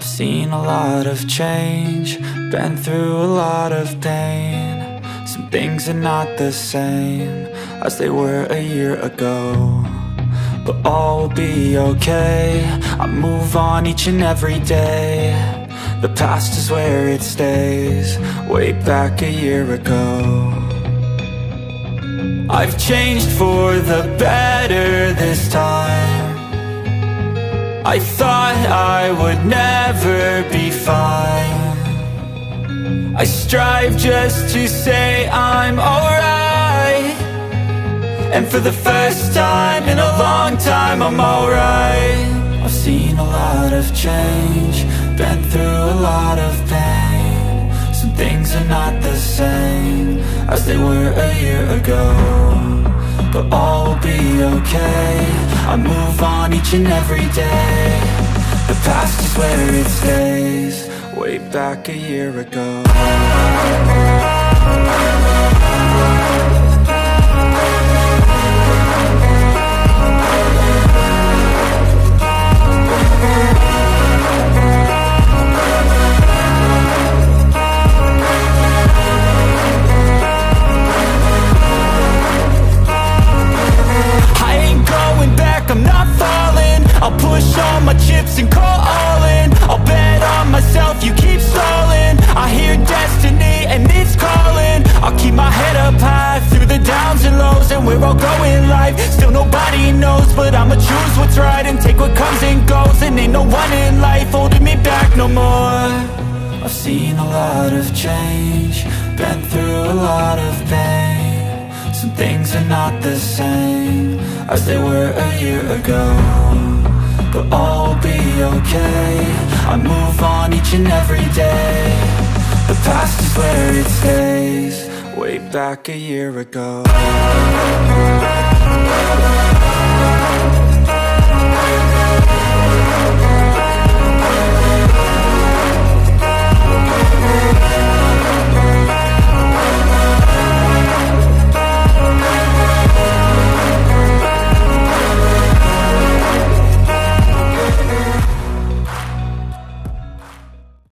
I've seen a lot of change, been through a lot of pain. Some things are not the same as they were a year ago, but all will be okay. I move on each and every day. The past is where it stays, way back a year ago. I've changed for the better this time. I thought I would never be fine. I strive just to say I'm alright, and for the first time in a long time I'm alright. I've seen a lot of change, been through a lot of pain. Some things are not the same as they were a year ago, but all will be okay. I move on each and every day. The past is where it stays, way back a year ago. I'm not falling. I'll push all my chips and call all in. I'll bet on myself, you keep stalling. I hear destiny and it's calling. I'll keep my head up high through the downs and lows, and we're all going live. Still nobody knows, but I'ma choose what's right and take what comes and goes. And ain't no one in life holding me back no more. I've seen a lot of change, been through a lot of pain. Some things are not the same as they were a year ago, but all will be okay. I move on each and every day. The past is where it stays, way back a year ago.